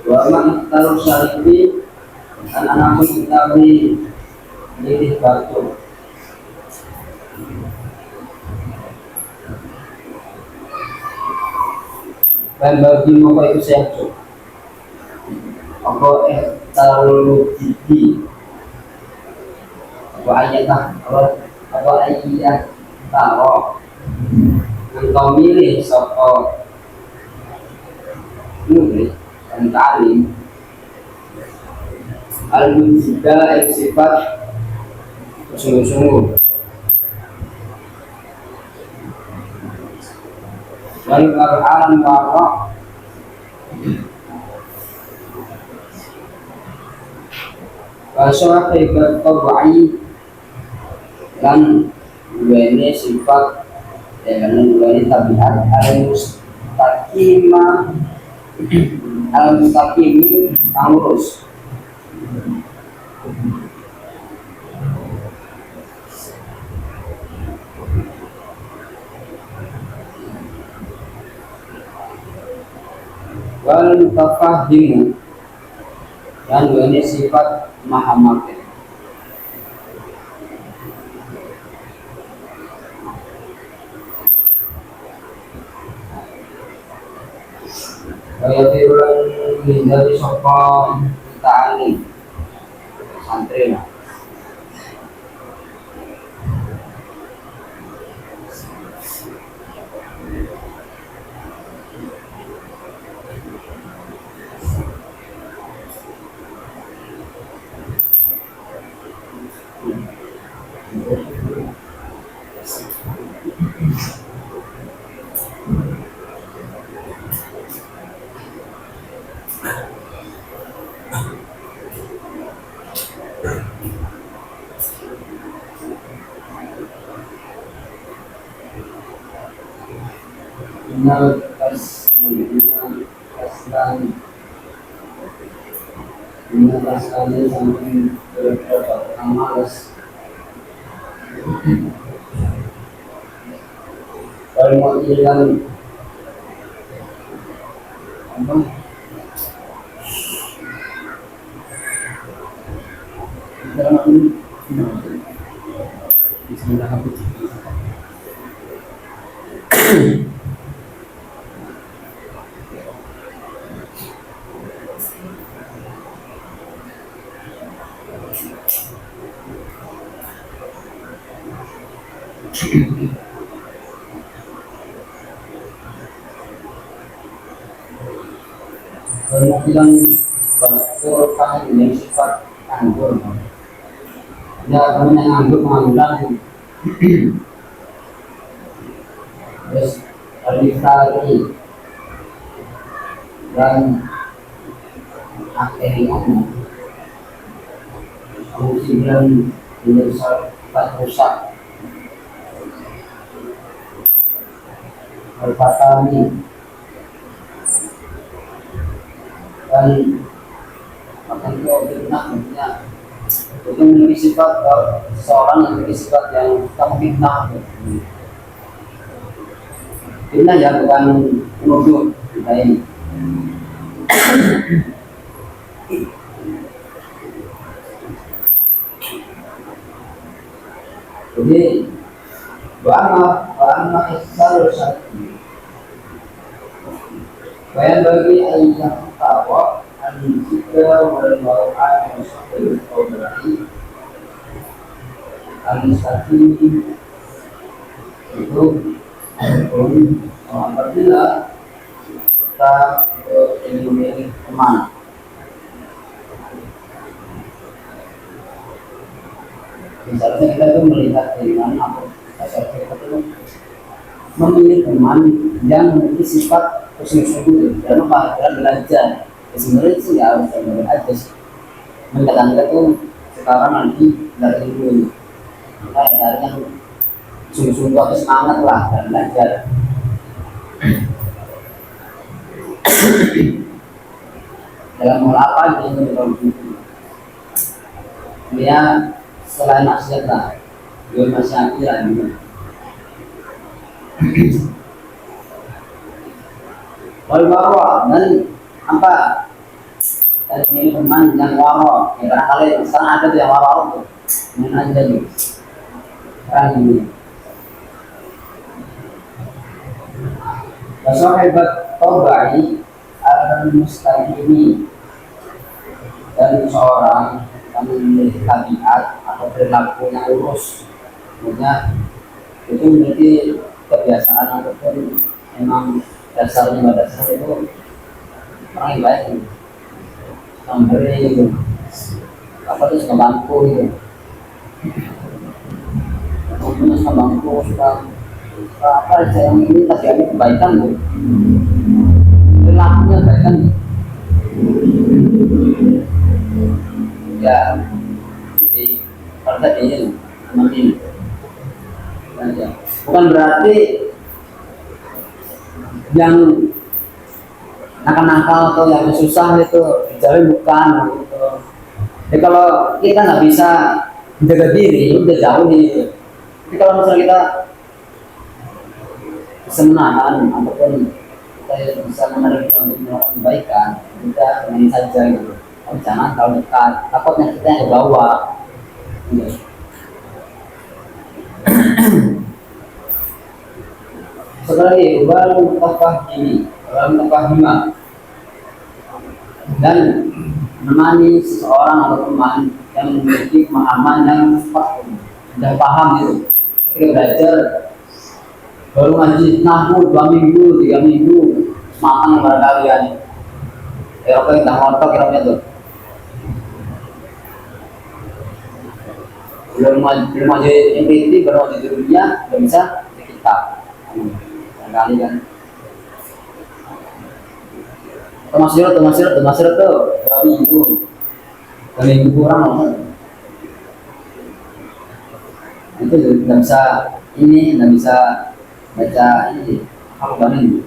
Wa man taruh syarifi anak-anak mengetahui lilih batu dan bagi maka itu sehat apa taruh gigi apa ayatah apa ayat taruh engkau milih sopo milih dan talim al-mujibah sifat sungguh-sungguh wal Qur'an wa Wasyarakat tabai dan duanya sifat dengan duanya tabiat al-mustaqimi lurus wal mutafahimu dan duanya sifat maha mengerti. Kaya tirulan hindari sopa ta'ani santri lah. Minal kasani samping berapa malas kalau mau hilang apa dalam ini bismillah aku kalau bilang batur kan ini sifat anggur ya kalau yang anggur mengandang terus alifari dan akhirnya kemudian sifat rusak al-fatani dan akan fitnah itu memiliki sifat seorang yang memiliki sifat yang kamu fitnah fitnah ya bukan menuduh kita ini Jadi Wa'ama ikhtar syar'i Bayan bagi ayat tawa Al-Jika wal-Maw'an Al-Syafir Al-Qawdari Al-Syafir Itu apabila kita memiliki teman, misalnya kita itu melihat dengan atau kita itu memilih teman yang memiliki sifat khusus-khusus dan kehadiran belajar. Ya, sebenarnya sih ya harus aja sih. Mengenai itu sekarang nanti dari dulu, kita dari yang sungguh-sungguh atau semangat lah dan belajar. Dalam hal apa yang dia selain maksiat lah, dia masih akhirat juga. Wal-waro dan apa? Dan ini teman yang waro, ya barangkali sekarang ada tuh yang waro tuh, yang aja nih, sekarang ini. Wasahibat Tabai al-Mustaqimi dan seorang yang memiliki tabiat atau perilaku yang lurus, maksudnya itu memiliki kebiasaan ataupun memang dasarnya itu orang yang baik, memberi itu, apa itu suka bangku itu, kemudian suka bangku suka apa aja yang ini tapi ada kebaikan tuh, perilakunya kebaikan. Ya, jadi kalau tadi ini makin, bukan berarti yang nakal-nakal atau yang susah itu dijauhi, bukan gitu. Jadi kalau kita nggak bisa menjaga diri, udah jauh nih. Tapi kalau misalnya kita bisa menahan ataupun kita bisa menarik untuk melakukan kebaikan, kita main saja gitu. Jangan terlalu dekat, takutnya kita yang bawa. Gitu. Sekali wal mutafahimah dan menemani seseorang atau teman yang memiliki pemahaman yang sudah paham itu. Kita belajar baru ngaji nahu 2 minggu, 3 minggu matang pada kalian. Ya apa yang dah ngotok kira-kira tuh. Belum aja inti baru aja di dunia udah bisa di kitab. Kali kan. Termasuk tuh 2 minggu. 2 minggu kurang loh. Itu nggak bisa ini, nggak bisa baca ini apa banget.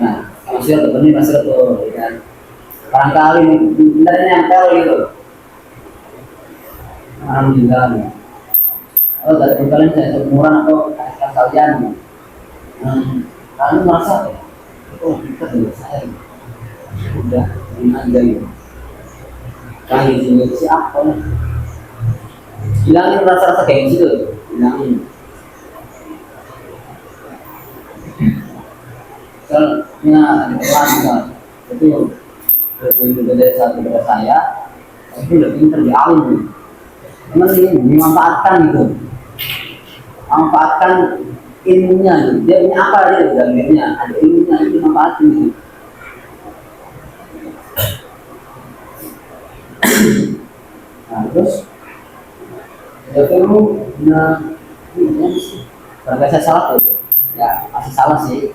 Nah, masih tuh kan. Barangkali benernya nempel gitu. Alhamdulillah. Oh, dari kalian saya seumuran atau kakak kalian, kalian merasa, oh kita sudah saya, udah ini aja gitu. Kali ini siapa nih? Hilangin rasa gengsi tuh, hilangin. Soalnya ada kelas itu lebih dari satu dari saya, itu lebih pintar di alim. Emang ini dimanfaatkan gitu. Manfaatkan ilmunya gitu. Dia punya apa aja di dalamnya, ada ilmunya itu manfaatin gitu. Nah terus ada ilmu, kalau saya salah tuh, ya masih salah sih.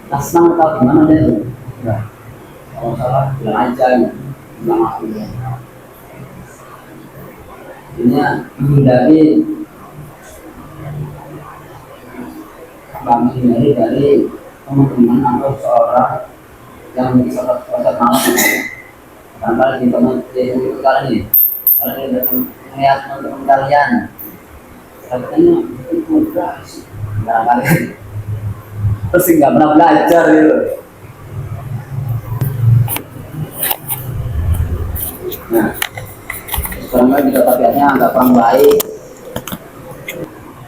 Nah senang tahu gimana dia tuh. Nah, kalau salah bilang aja, bilang aku ya. Ini menghindari kami dari teman-teman atau seorang yang bisa terpaksa malas. Karena di teman di kalian ini, kalian datang melihat teman-teman kalian, katanya itu mudah sih, barangkali terus nggak pernah belajar gitu. Nah, kan kita tabiatnya agak kurang baik.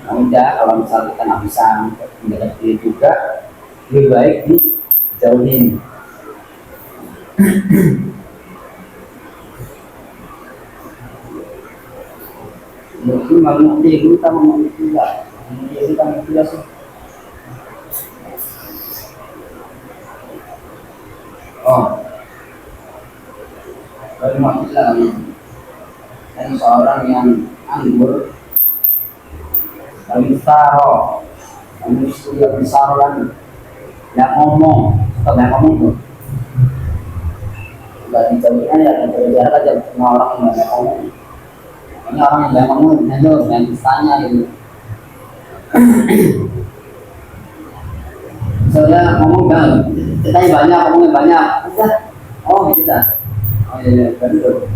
Nah, udah kalau misal kita nggak bisa menjaga diri juga, lebih baik dijauhin. Mungkin malu nanti kita mau tidak, kita mau tidak sih. Oh, baru mau bilang dan seorang yang anggur, kami taruh, kami sudah besaran, yang ngomong, atau yang ngomong tuh, nggak dijauhkan ya, jarak aja sama orang yang nggak ngomong. Ini orang yang nggak ngomong, yang tanya gitu. Soalnya ngomong kan, ceritanya banyak, ngomongnya banyak, udah, oh gitu dah. Oh iya, betul.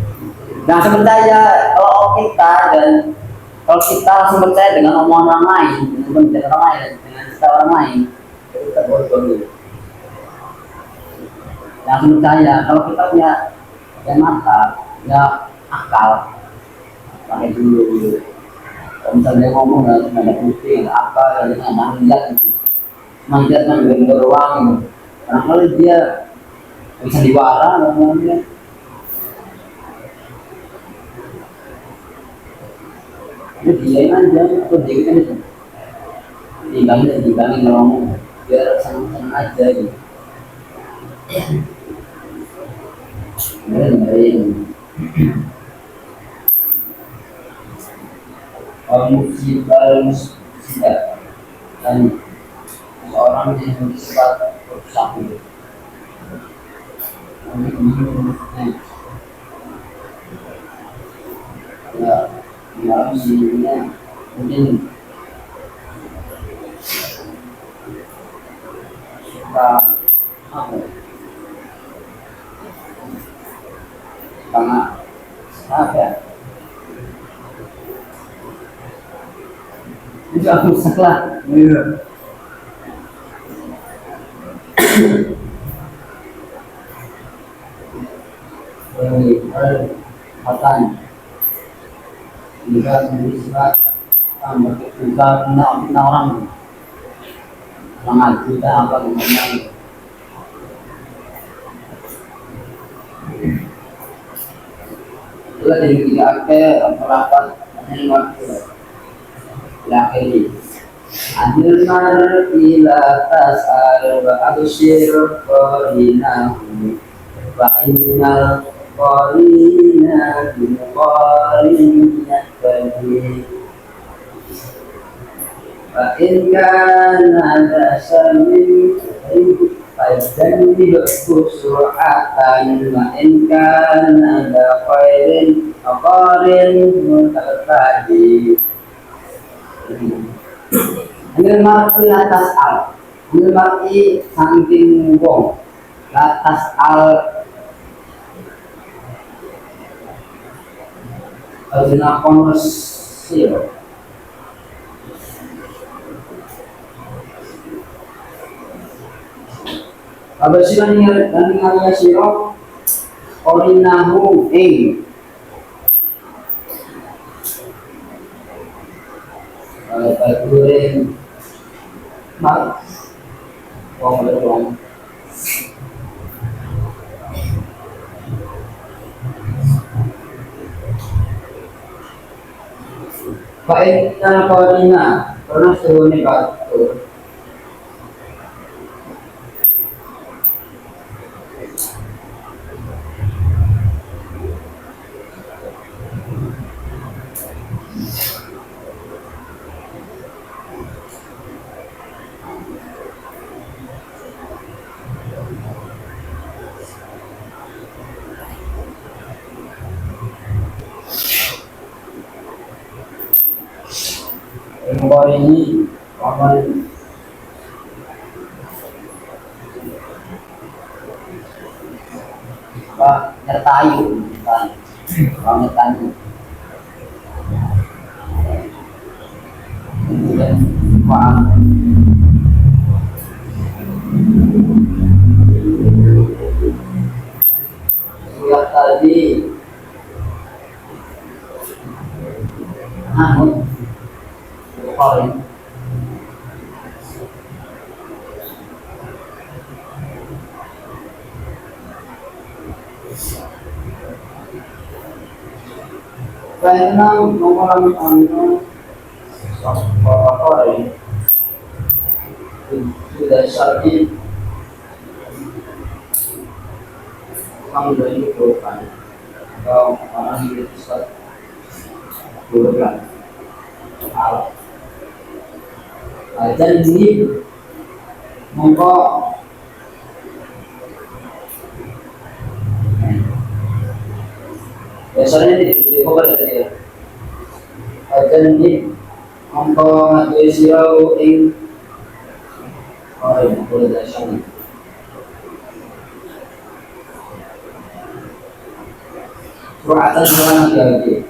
Nah sebenarnya kalau kita dan kalau kita langsung percaya dengan omongan orang lain, dengan penjelasan orang lain, dengan cerita orang lain, kita bodoh dulu. Langsung percaya. Kalau kita punya mata, punya akal, pakai dulu. Kalau misalnya ngomong nggak ada bukti, apa, nggak manjat, manjat doang. Karena kalau dia bisa diwara, namanya. Ini diain aja, atau dia kan itu dibangin ngomong biar senang aja gitu. Dengerin musibah dan seorang yang disebut bersahur. Ya, dalam sininya mungkin suka apa? Karena apa ya? Itu aku salah. Matan juga bisa tambah juga orang kita apa namanya itu jadi tidak ada merapat menerima laki adil ila tasar wa abshir qarinahu wa innal qarina bil qarinat badi wa in kana lasamin fajdan bisur'atan wa in kana la khairin aqarin mutatadi. Ambil marti atas al, ambil marti samping wong, atas al alina konosir. Kalau sila ningalnya siro, orinahu ing. Goreng mak wong berwong baik dan korina karena suhunya batu bahwa ini akan nyertai nyertai kemudian paham sudah tadi anu korin karena mengurangi anu korin sudah saatnya kamu dari itu kan atau orang yang bisa bukan alat dan ini mongko biasanya di cover ya dan ini mongko ngaji sirau ing orang boleh dasar surah atas surah lagi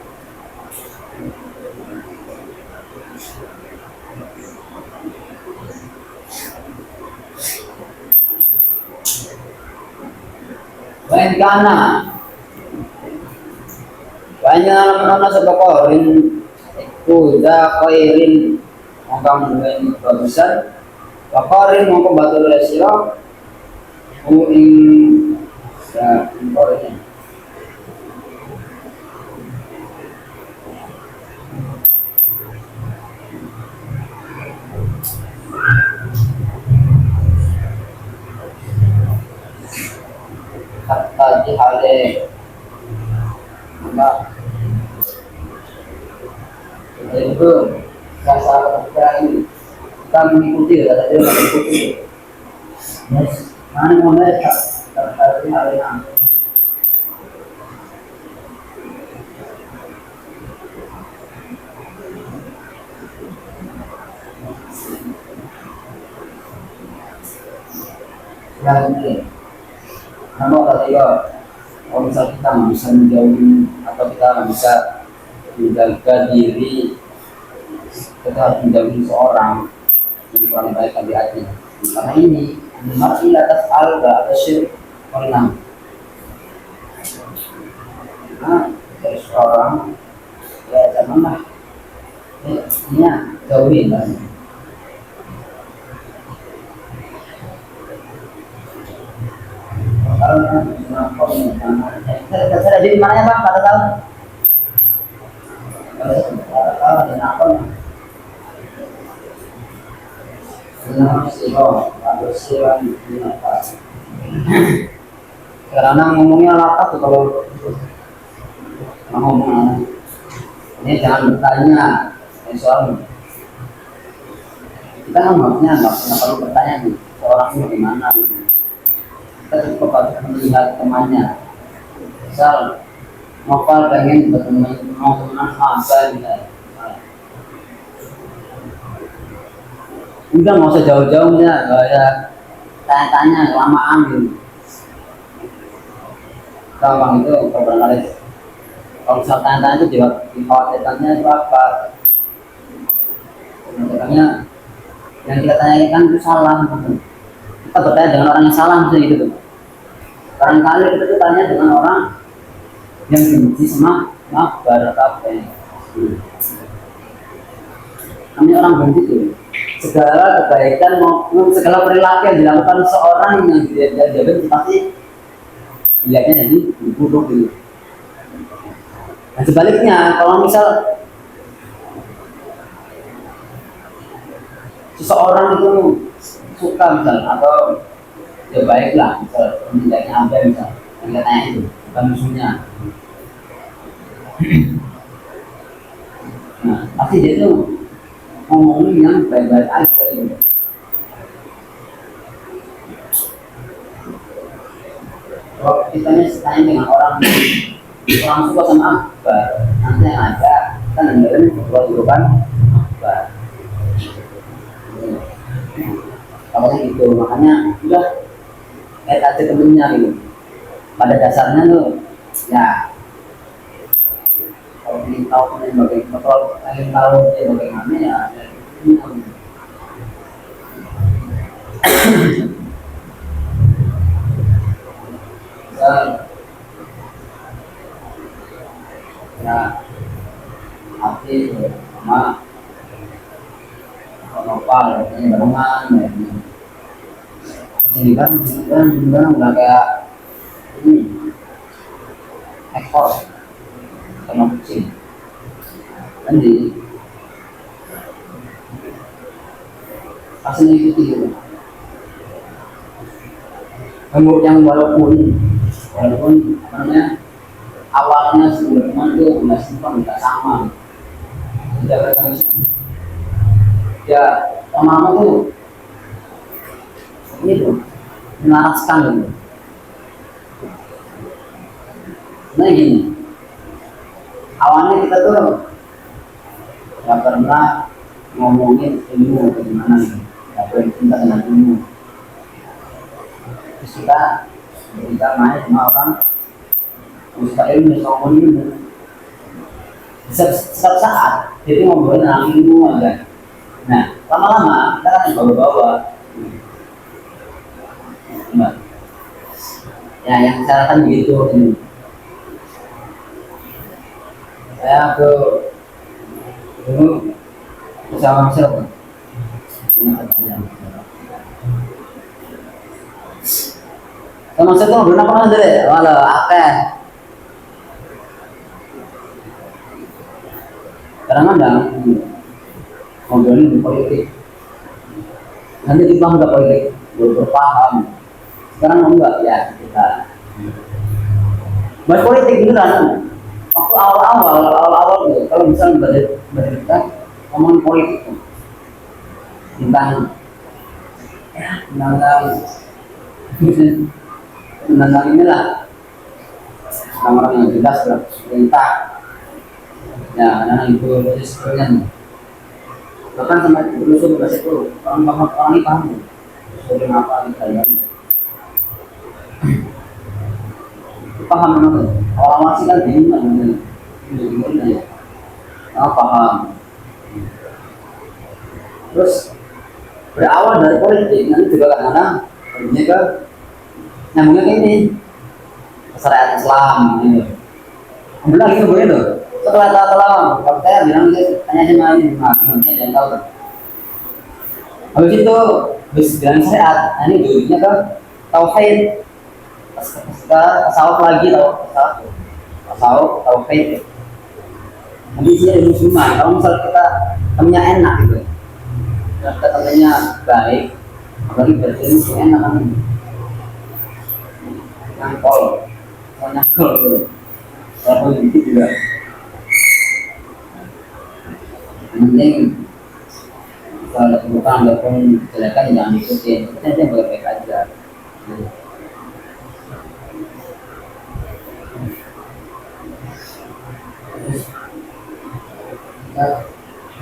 baik kana banyak menona sebakorin kuda koirin mongkang mengenai bagusan bakorin mongkang batu resiro ing ya koirin hatta dihale enggak itu rasa kepercayaan ini kita mengikuti kata dia mengikuti yes mana mulai hatta dihale yang nama kata dia kalau misal kita nggak bisa menjauhi atau kita nggak bisa menjaga diri kita harus menjauhi seorang yang kurang baik di hati karena ini masih atas alga atas syirik pernah dari seorang ya jangan lah ini jauhi kan kalau saya di mana ya Pak pada tahun kalau di apa karena ngomongnya latak tuh kalau ngomong ini jangan bertanya soal kita kan maksudnya nggak perlu bertanya nih seorang itu gimana gitu. Kita cukup melihat temannya misal Novel pengen berteman apa gitu udah nggak usah jauh-jauh ya tanya-tanya kelamaan gitu kalau itu barangkali kalau misal tanya-tanya itu dikhawatirkannya itu apa makanya yang kita tanyakan itu salah gitu. Kita bertanya dengan orang yang salah misalnya gitu tuh. Barangkali kita tuh tanya dengan orang yang benci sama barat apa namanya orang benci tuh segala kebaikan maupun segala perilaku yang dilakukan seorang yang dia benci pasti dilihatnya jadi buruk gitu. Dan sebaliknya kalau misal seseorang itu suka misal atau ya baiklah misal menilainya apa misal yang katanya itu bukan musuhnya nah pasti dia itu ngomongin yang baik-baik aja gitu. Kalau kita tanya dengan orang suka sama Akbar nanti yang ada kita dengerin bukan Akbar awalnya gitu makanya udah kayak tadi temennya gitu pada dasarnya tuh ya kalau ingin tahu bagaimana kalau ingin tahu dia bagaimana ya ya itu sama nopal ini barengan ya. Sini kan udah kayak ini ekor sama kucing kan di aslinya gitu yang walaupun apa namanya awalnya sebenarnya itu nggak simpel nggak sama tidak berarti ya lama-lama tuh ini tuh menaraskan gitu. Nah gini awalnya kita tuh nggak pernah ngomongin ilmu bagaimana gitu nggak pernah cinta dengan ilmu terus kita main sama orang Ustaz ilmu sama ilmu setiap saat jadi ngobrolin tentang ilmu aja. Nah lama-lama kita kan bawa-bawa nah, ya yang cara kan begitu ini. Saya ke dulu bersama siapa ini katanya sama saya tuh belum pernah deh walau akeh kadang-kadang ngobrolin politik nanti kita nggak politik berpaham sekarang enggak ya kita bahas politik beneran waktu awal tuh kalau misalnya berita ngomongin politik tuh tentang tentang inilah orang yang jelas lah perintah ya anak itu sebenarnya bahkan sampai telusur bahasa itu orang ini paham sudah apa kita paham memang orang masih kan bingung kan gimana ya paham terus berawal dari politik nanti juga kadang-kadang ini ke nyambungnya ke ini syariat Islam gitu bilang gitu begitu setelah kalau saya bilang tanya sama ini nanti ada yang tahu habis itu habis bilang syariat ini dulunya ke tauhid tasawuf lagi tasawuf tauhid nanti sih ada muslimah kalau misal kita temennya enak gitu kita temennya baik apalagi berarti enak kan nyangkol kalau gitu juga penting kalau bukan ataupun kejelekan jangan diikutin kita aja baik-baik aja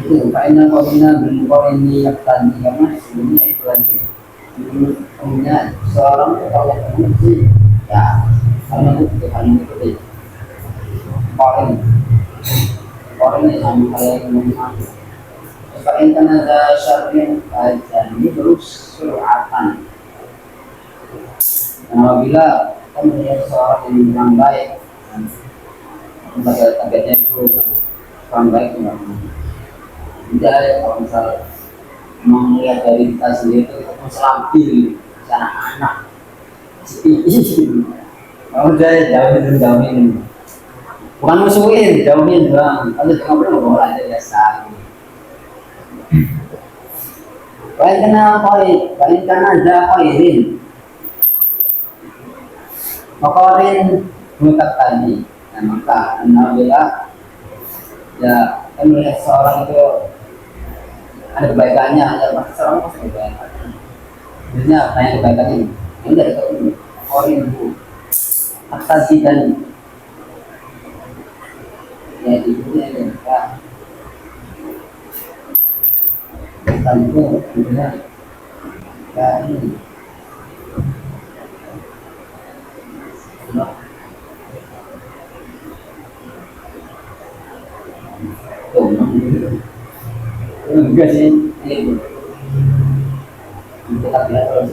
itu kayaknya kalau ini yang tadi karena sebelumnya itu aja punya seorang kalau sih ya karena itu Tuhan itu orang yang sama kayak yang mengatakan supaya karena ada syariat kajian ini terus suratan dan apabila kita melihat seorang yang baik targetnya itu orang baik tidak kalau misal melihat dari kita sendiri itu kita selampil anak-anak udah jauhin bukan musuhin, jauhin doang. Kalau ngobrol ngobrol aja biasa. Paling kena ada koirin. Koirin mengutak tadi. Nah maka alhamdulillah ya kan melihat seorang itu ada kebaikannya, ya pasti seorang pasti kebaikan. Biasanya tanya kebaikan ini, ini dari koirin bu. Aksasi dan ya ibunya ya tentu ibunya ya ini tuh enggak sih ini kita lihat kalau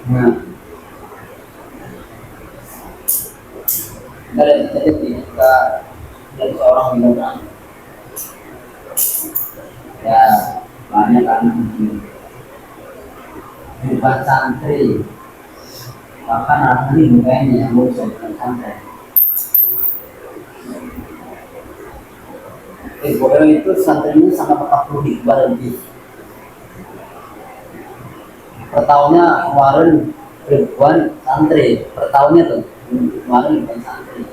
Nah, jadi ketika dari seorang bilang kan, ya banyak kan bukan santri, bahkan ahli mukanya yang bukan santri. Boleh itu santrinya sangat 40 lebih. Per tahunnya kemarin ribuan santri, per tahunnya tuh kemarin ribuan santri.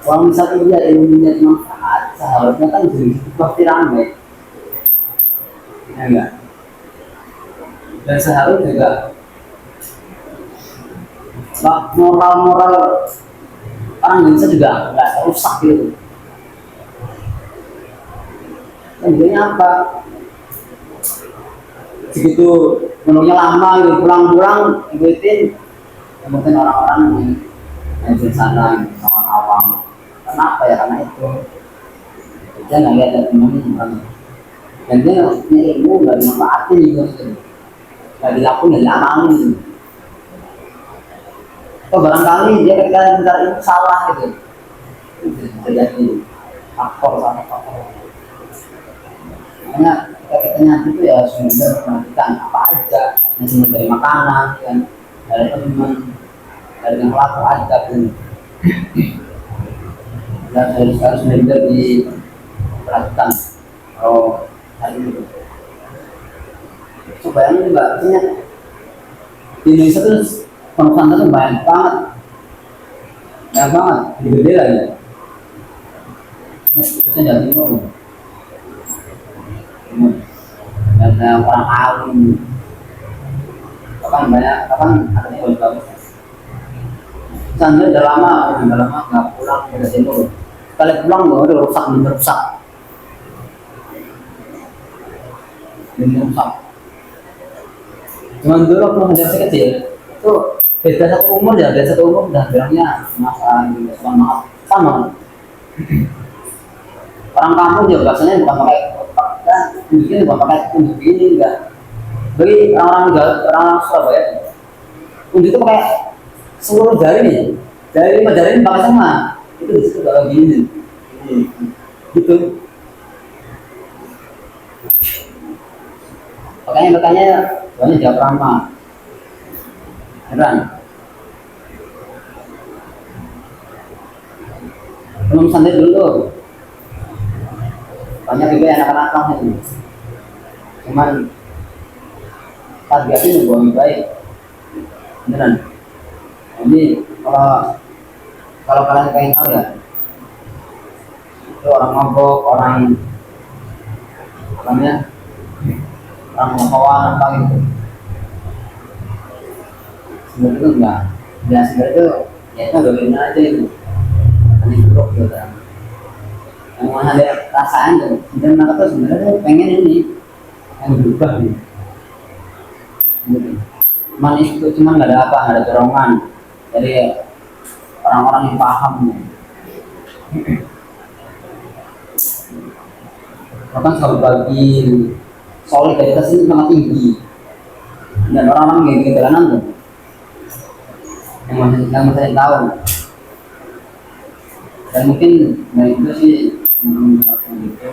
Kalau misalnya dia ilmunya manfaat, seharusnya kan jadi pasti ramai, ya enggak? Dan seharusnya juga moral-moral orang Indonesia juga nggak rusak gitu. Dan jadinya apa? Segitu menunya lama gitu, pulang-pulang ikutin, mungkin orang-orang yang di sana, orang awam. Kenapa ya? Karena itu dia nggak lihat dari teman, dan dia punya ilmu nggak dimanfaatin gitu, nggak dilakukan, nggak diamalin gitu. Atau barangkali dia ketika mencari ilmu salah gitu, itu bisa jadi faktor sama faktor. Makanya kita nyati itu ya sudah perhatikan apa aja, yang sumber dari makanan, kan, dari teman, dari yang pelaku aja pun. Dan harus benar diperhatikan kalau hari itu. Supaya ini mbak, artinya di Indonesia tuh pondok itu banyak banget, gede lagi. Ini khususnya Jawa Timur. Dan orang alim, kapan banyak, kapan artinya bagus. Santri udah lama nggak pulang ke Timur. Sekali pulang udah rusak, rusak. Cuman dulu waktu masih kecil, itu beda satu umur udah bilangnya maaf sama. Orang kampung juga biasanya bukan pakai ini, bukan pakai unjuk ini enggak. Bagi orang Surabaya, unjuk itu pakai 10 jari nih, dari 5 jari ini pakai sama. Itu disebut kalau gini, gitu. Makanya banyak jawab ramah, heran. Belum santri dulu tuh, banyak juga anak-anak ini. Cuman targetnya lebih baik, beneran. Ini kalau kalian pengen tahu ya, itu orang mabok, orang kawan apa gitu. Sebenarnya itu enggak, ya sebenarnya itu ya itu doain aja itu, hanya buruk gitu kan. Yang mana ada perasaan tuh, dan mereka tuh sebenarnya pengen ini yang berubah nih. Cuman itu nggak ada apa, nggak ada dorongan dari orang-orang yang paham. Bahkan kalau bagi solidaritas ini sangat tinggi, dan orang-orang yang di jalanan tuh yang masih tahu, dan mungkin dari itu sih gitu.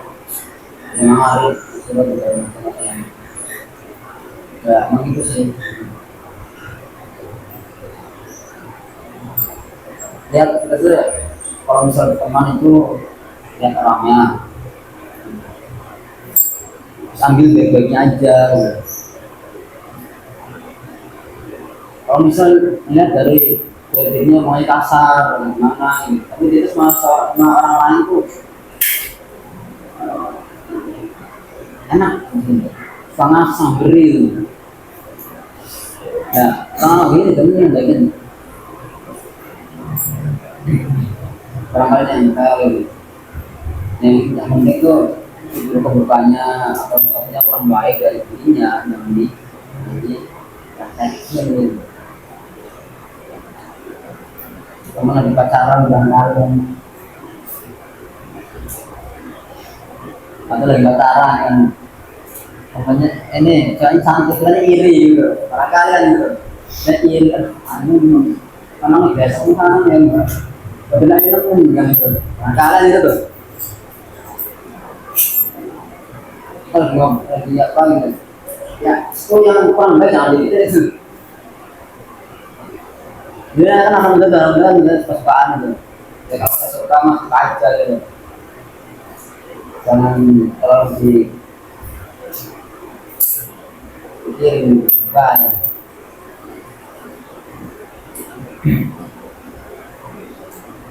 Memang harus coba dari masyarakat yang ya memang itu sih. Lihat kita tuh kalau misalnya teman itu lihat orangnya, sambil baik-baiknya aja. Kalau misal lihat dari dirinya mulai kasar, gimana, tapi dia sama orang lain tuh enak, sangat beri. Ya, kalau gini temen yang bagian barangkali yang tahu yang penting itu keburukannya atau misalnya orang baik dari dirinya, jadi prakteknya teman lagi pacaran udah ngalung atau lagi pacaran kan Pokoknya ini soalnya santai kan iri gitu, para kalian gitu. Saya iri anu memang biasa kan yang padahal ini pun enggak gitu. Para kalian itu tuh. Kalau ngomong lagi apa gitu. Ya, itu yang kurang baik jangan jadi itu. Dia kan alhamdulillah kesukaan gitu. Ya kalau saya suka mah suka aja gitu. Jangan terlalu dipikirin banyak.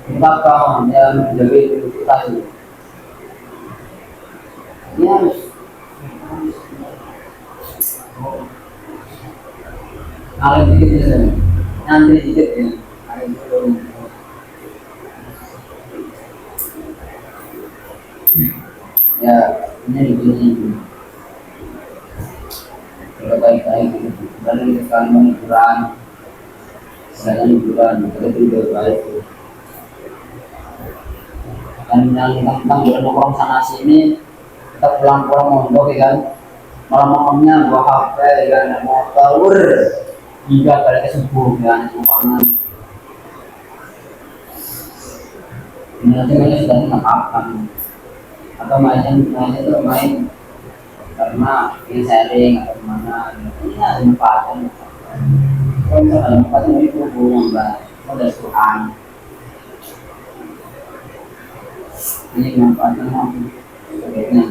Sebab kawan yang menjaga diri kita itu, ini harus ngalir dikit ya, nyantri dikit ya. Ngalir dulu. Ya, ini begini. Kalau baik-baik gitu, dan kita sekarang liburan, sedangkan liburan, kita juga baik. Dan yang tentang nongkrong sana sini, kita pulang-pulang mondok ya kan, malam-malamnya bawa HP ya kan, naik motor, hingga balik ke subuh ya kan, ini nanti sudah mengapakkan atau mainnya itu main karena ingin sharing atau mana, ini ada manfaatnya. Kalau misalnya ada manfaatnya itu hubungan lah, ada Tuhan. Ini manfaatnya sebaiknya